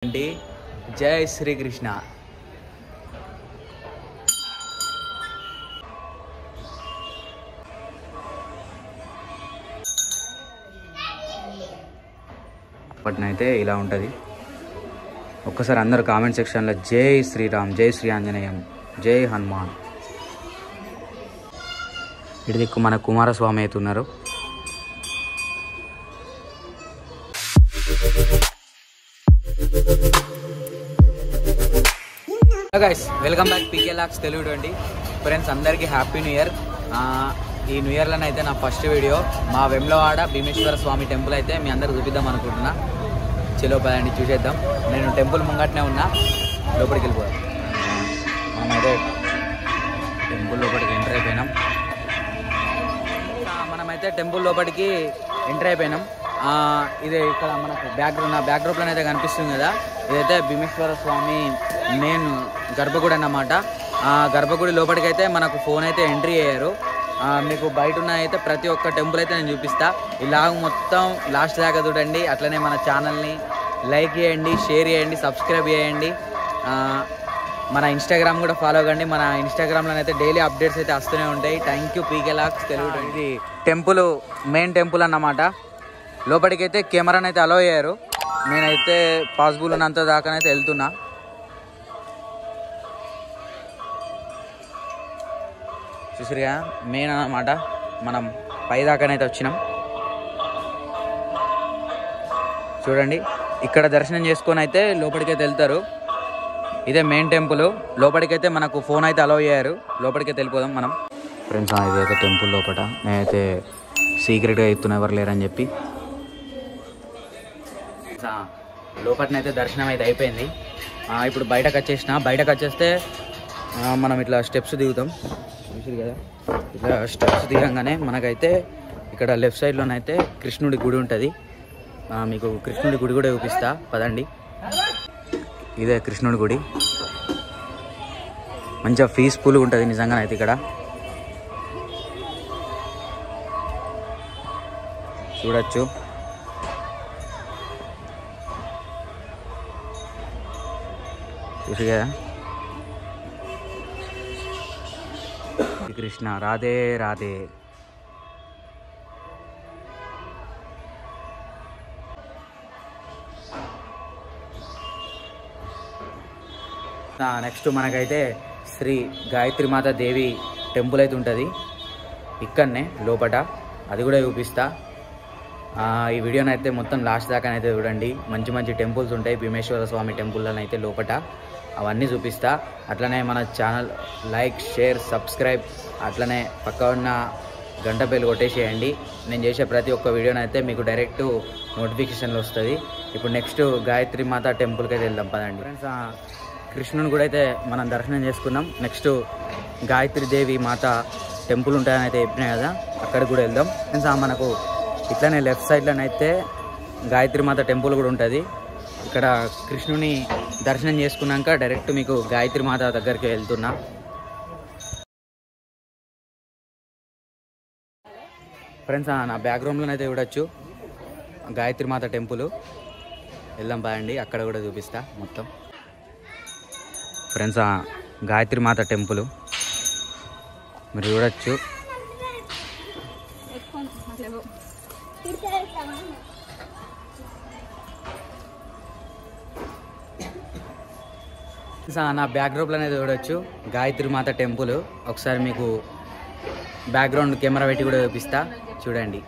అండి జై శ్రీకృష్ణ. అప్పటినైతే ఇలా ఉంటుంది. ఒక్కసారి అందరు కామెంట్ సెక్షన్లో జై శ్రీరామ్, జై శ్రీ ఆంజనేయం, జై హనుమాన్. ఇటు దిక్కు మన కుమారస్వామి అవుతున్నారు. గైస్ వెల్కమ్ బ్యాక్ పీకే లాక్స్ తెలుగు అండి. ఫ్రెండ్స్ అందరికీ హ్యాపీ న్యూ ఇయర్. ఈ న్యూ ఇయర్లోనే అయితే నా ఫస్ట్ వీడియో మా వెమ్లవాడ భీమేశ్వర స్వామి టెంపుల్ అయితే మీ అందరికి చూపిద్దాం అనుకుంటున్నా. చలో పదండి చూసేద్దాం. నేను టెంపుల్ ముంగట్నే ఉన్నా, లోపలికి వెళ్ళిపోయాం. మనమైతే టెంపుల్ లోపలికి ఎంటర్ అయిపోయినాం. ఇదే ఇక్కడ మనకు బ్యాక్డ్రాప్లో అయితే కనిపిస్తుంది కదా, ఇదైతే భీమేశ్వర స్వామి మెయిన్ గర్భగుడి అన్నమాట. ఆ గర్భగుడి లోపలికి అయితే మనకు ఫోన్ అయితే ఎంట్రీ అయ్యారు. మీకు బయట ఉన్న అయితే ప్రతి ఒక్క టెంపుల్ అయితే నేను చూపిస్తా. ఇలాగ మొత్తం లాస్ట్ దాకా చూడండి. అట్లనే మన ఛానల్ని లైక్ చేయండి, షేర్ చేయండి, సబ్స్క్రైబ్ చేయండి. మన ఇన్స్టాగ్రామ్ కూడా ఫాలో కండి. మన ఇన్స్టాగ్రామ్లో అయితే డైలీ అప్డేట్స్ అయితే వస్తూనే ఉంటాయి. థ్యాంక్ యూ పీకే లాక్స్ తెలుగు. ఇది టెంపుల్ మెయిన్ టెంపుల్ అన్నమాట. లోపలికి అయితే కెమెరాని అయితే అలో అయ్యారు. నేనైతే పాసిబుల్ ఉన్నంత దాకానైతే వెళ్తున్నా. చూసిరిగా మెయిన్ అన్నమాట. మనం పై దాకానైతే వచ్చినాం. చూడండి, ఇక్కడ దర్శనం చేసుకొని అయితే లోపలికైతే వెళ్తారు. ఇదే మెయిన్ టెంపుల్. లోపలికైతే మనకు ఫోన్ అయితే అలో అయ్యారు. లోపలికైతే వెళ్ళిపోదాం మనం. ఫ్రెండ్స్ ఇదైతే టెంపుల్ లోపల. నేనైతే సీక్రెట్గా ఎత్తున్నా, ఎవరు లేరని చెప్పి. లోపలనైతే దర్శనం అయితే అయిపోయింది. ఇప్పుడు బయటకు వచ్చేస్తే మనం ఇట్లా స్టెప్స్ దిగుతాం. చూసారు కదా, ఇట్లా స్టెప్స్ దిగంగానే మనకైతే ఇక్కడ లెఫ్ట్ సైడ్లోనైతే కృష్ణుడి గుడి ఉంటుంది. మీకు కృష్ణుడి గుడి కూడా చూపిస్తా పదండి. ఇదే కృష్ణుడి గుడి. మంచిగా పీస్ఫుల్గా ఉంటుంది నిజంగానైతే ఇక్కడ. చూడొచ్చు. చూసి కదా, కృష్ణ రాధే రాధే. నెక్స్ట్ మనకైతే శ్రీ గాయత్రి మాత దేవి టెంపుల్ అయితే ఉంటుంది ఇక్కడనే లోపట. అది కూడా చూపిస్తా. ఈ వీడియోని అయితే మొత్తం లాస్ట్ దాకానైతే చూడండి. మంచి మంచి టెంపుల్స్ ఉంటాయి భీమేశ్వర స్వామి టెంపుల్లోనైతే అయితే లోపట. అవన్నీ చూపిస్తా. అట్లనే మన ఛానల్ లైక్, షేర్, సబ్స్క్రైబ్, అట్లనే పక్క ఉన్న గంట బెల్ కొట్టేసేయండి. నేను చేసే ప్రతి ఒక్క వీడియోనైతే మీకు డైరెక్ట్ నోటిఫికేషన్లు వస్తుంది. ఇప్పుడు నెక్స్ట్ గాయత్రి మాత టెంపుల్కి అయితే వెళ్దాం పదండి. ఫ్రెండ్స్ కృష్ణుని కూడా అయితే మనం దర్శనం చేసుకున్నాం. నెక్స్ట్ గాయత్రి దేవి మాత టెంపుల్ ఉంటాయని అయితే చెప్పినాయి కదా, అక్కడికి కూడా వెళ్దాం. ఫ్రెండ్స్ మనకు ఇట్లనే లెఫ్ట్ సైడ్లోనైతే గాయత్రి మాత టెంపుల్ కూడా ఉంటుంది. ఇక్కడ కృష్ణుని దర్శనం చేసుకున్నాక డైరెక్ట్ మీకు గాయత్రి మాత దగ్గరికి వెళ్తున్నా. ఫ్రెండ్స్ నా బ్యాక్గ్రౌండ్లోనైతే చూడొచ్చు గాయత్రి మాత టెంపుల్. వెళ్దాం బాయండి, అక్కడ కూడా చూపిస్తా మొత్తం. ఫ్రెండ్స్ గాయత్రి మాత టెంపుల్ మీరు చూడొచ్చు. నా బ్యాక్డ్రాప్లో అనేది చూడొచ్చు గాయత్రి మాత టెంపుల్. ఒకసారి మీకు బ్యాక్గ్రౌండ్ కెమెరా పెట్టి కూడా చూపిస్తా చూడండి.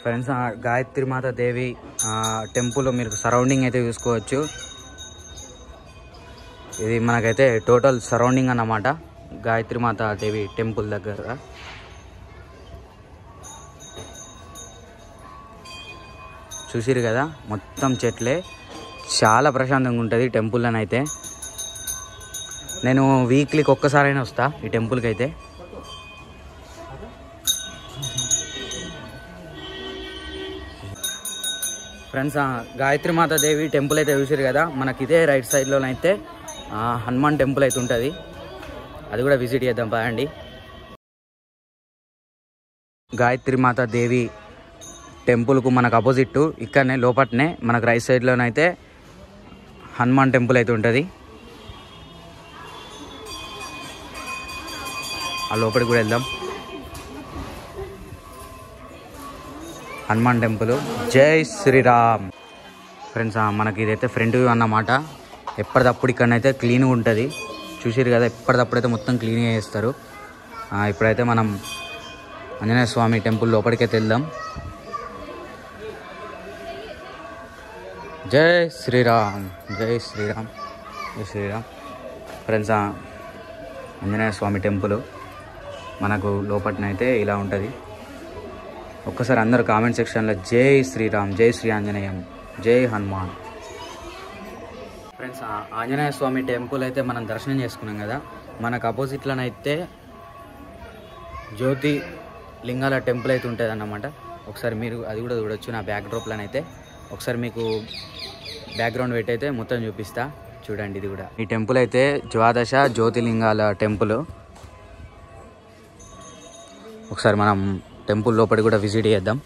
ఫ్రెండ్స్ గాయత్రి మాత దేవి టెంపుల్ మీరు సరౌండింగ్ అయితే చూసుకోవచ్చు. ఇది మనకైతే టోటల్ సరౌండింగ్ అన్నమాట గాయత్రి మాత దేవి టెంపుల్ దగ్గర. చూసిరు కదా, మొత్తం చెట్లే. చాలా ప్రశాంతంగా ఉంటుంది టెంపుల్లోనైతే. నేను వీక్లీకి ఒక్కసారైనా వస్తా ఈ టెంపుల్కి అయితే. ఫ్రెండ్స్, గాయత్రి మాతాదేవి టెంపుల్ అయితే చూసారు కదా. మనకి ఇదే రైట్ సైడ్లోనైతే హనుమాన్ టెంపుల్ అయితే ఉంటుంది. అది కూడా విజిట్ చేద్దాం బాగుండి. గాయత్రి మాతాదేవి టెంపుల్కు మనకు అపోజిట్ ఇక్కడనే లోపట్నే మనకు రైట్ సైడ్లోనైతే హనుమాన్ టెంపుల్ అయితే ఉంటుంది. ఆ లోపలికి కూడా వెళ్దాం. హనుమాన్ టెంపుల్. జై శ్రీరామ్. ఫ్రెండ్స్, మనకి ఇదైతే ఫ్రంట్ వ్యూ అన్నమాట. ఎప్పటికప్పుడు ఇక్కడనైతే క్లీన్గా ఉంటుంది. చూసారు కదా, ఎప్పటికప్పుడైతే మొత్తం క్లీన్గా చేస్తారు. ఇప్పుడైతే మనం ఆంజనేయ స్వామి టెంపుల్ లోపలికైతే వెళ్దాం. జై శ్రీరామ్, జై శ్రీరామ్, జై శ్రీరామ్. ఫ్రెండ్స్, ఆంజనేయ స్వామి టెంపుల్ మనకు లోపలనైతే ఇలా ఉంటుంది. ఒక్కసారి అందరూ కామెంట్ సెక్షన్లో జై శ్రీరామ్, జై శ్రీ ఆంజనేయం, జై హనుమాన్. ఫ్రెండ్స్, ఆంజనేయ స్వామి టెంపుల్ అయితే మనం దర్శనం చేసుకున్నాం కదా. మనకు అపోజిట్లోనైతే జ్యోతి లింగాల టెంపుల్ అయితే ఉంటుంది అన్నమాట. ఒకసారి మీరు అది కూడా చూడొచ్చు. నా బ్యాక్ డ్రాప్లోనైతే ఒకసారి మీకు బ్యాక్గ్రౌండ్ పెట్టి అయితే మొత్తం చూపిస్తా. చూడండి, ఇది కూడా ఈ టెంపుల్ అయితే ద్వాదశ జ్యోతిలింగాల టెంపుల్. ఒకసారి మనం టెంపుల్ లోపలి కూడా విజిట్ చేద్దాం.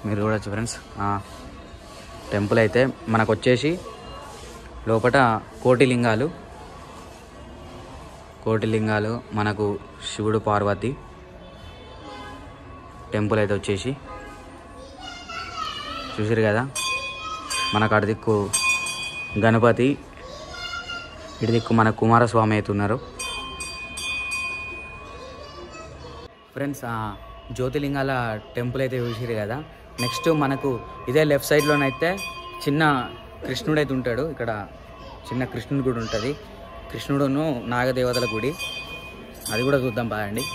మీరు చూడొచ్చు ఫ్రెండ్స్. టెంపుల్ అయితే మనకు వచ్చేసి లోపల కోటి లింగాలు మనకు శివుడు పార్వతి టెంపుల్ అయితే వచ్చేసి చూసారు కదా. మనకు అటు దిక్కు గణపతి, ఇటు దిక్కు మన కుమారస్వామి అయితే ఉన్నారు. ఫ్రెండ్స్, జ్యోతిలింగాల టెంపుల్ అయితే చూసారు కదా. నెక్స్ట్ మనకు ఇదే లెఫ్ట్ సైడ్లోనైతే చిన్న కృష్ణుడు అయితే ఉంటాడు. ఇక్కడ చిన్న కృష్ణుడు గుడి ఉంటుంది. కృష్ణుడును నాగదేవతల గుడి. అది కూడా చూద్దాం బాగండి.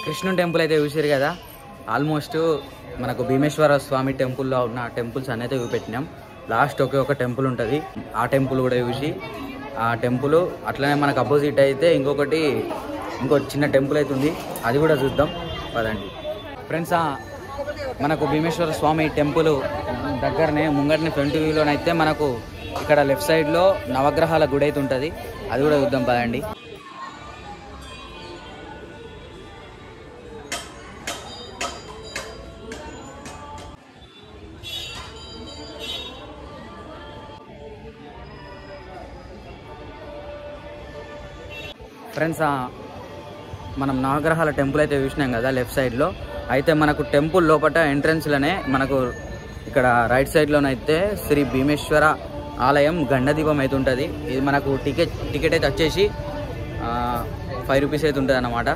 కృష్ణుని టెంపుల్ అయితే చూసారు కదా. ఆల్మోస్ట్ మనకు భీమేశ్వర స్వామి టెంపుల్లో ఉన్న టెంపుల్స్ అనేది చూపెట్టినాం. లాస్ట్ ఒక టెంపుల్ ఉంటుంది. ఆ టెంపుల్ కూడా చూసి ఆ టెంపుల్ అట్లనే మనకు అపోజిట్ అయితే ఇంకో చిన్న టెంపుల్ అయితే ఉంది. అది కూడా చూద్దాం పదండి. ఫ్రెండ్స్, మనకు భీమేశ్వర స్వామి టెంపుల్ దగ్గరనే ముంగటిని ఫ్రంట్ వ్యూలోనైతే మనకు ఇక్కడ లెఫ్ట్ సైడ్లో నవగ్రహాల గుడి అయితే ఉంటుంది. అది కూడా చూద్దాం పదండి. ఫ్రెండ్స్, మనం నవగ్రహాల టెంపుల్ అయితే చూసినాం కదా లెఫ్ట్ సైడ్లో. అయితే మనకు టెంపుల్ లోపల ఎంట్రన్స్లోనే మనకు ఇక్కడ రైట్ సైడ్లోనైతే శ్రీ భీమేశ్వర ఆలయం గండదీపం అయితే ఉంటుంది. ఇది మనకు టికెట్ అయితే వచ్చేసి 5 రూపీస్ అయితే ఉంటుంది అన్నమాట.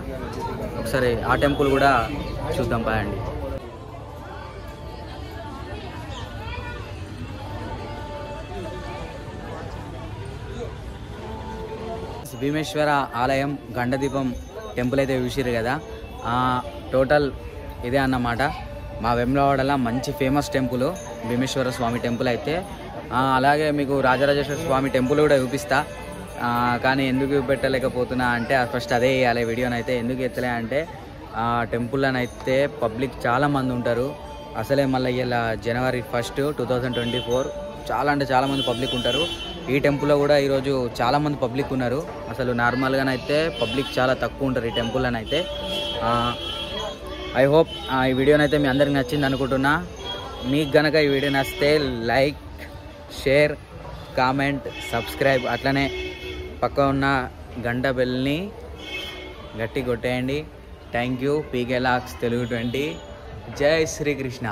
ఒకసారి ఆ టెంపుల్ కూడా చూద్దాం పదండి. భీమేశ్వర ఆలయం గండదీపం టెంపుల్ అయితే చూసిరు కదా. టోటల్ ఇదే అన్నమాట. మా వేములవాడలో మంచి ఫేమస్ టెంపుల్ భీమేశ్వర స్వామి టెంపుల్ అయితే. అలాగే మీకు రాజరాజేశ్వర స్వామి టెంపుల్ కూడా చూపిస్తా. కానీ ఎందుకు చూపెట్టలేకపోతున్నా అంటే ఫస్ట్ అదే వేయాలి వీడియోనైతే. ఎందుకు ఎత్తలే అంటే టెంపుల్లోనైతే పబ్లిక్ చాలామంది ఉంటారు. అసలే మళ్ళీ ఇలా January 1, 2024 చాలా అంటే చాలామంది పబ్లిక్ ఉంటారు. ఈ టెంపుల్లో కూడా ఈరోజు చాలామంది పబ్లిక్ ఉన్నారు. అసలు నార్మల్గానైతే పబ్లిక్ చాలా తక్కువ ఉంటారు ఈ టెంపుల్లోనైతే. ఐ హోప్ ఈ వీడియోనైతే మీ అందరికి నచ్చింది అనుకుంటున్నా. మీకు కనుక ఈ వీడియో నచ్చితే లైక్, షేర్, కామెంట్, సబ్స్క్రైబ్, అట్లనే పక్క ఉన్న గంట బెల్ని గట్టి కొట్టేయండి. Thank you. పీకే లాక్స్ తెలుగు 20. జై శ్రీకృష్ణ.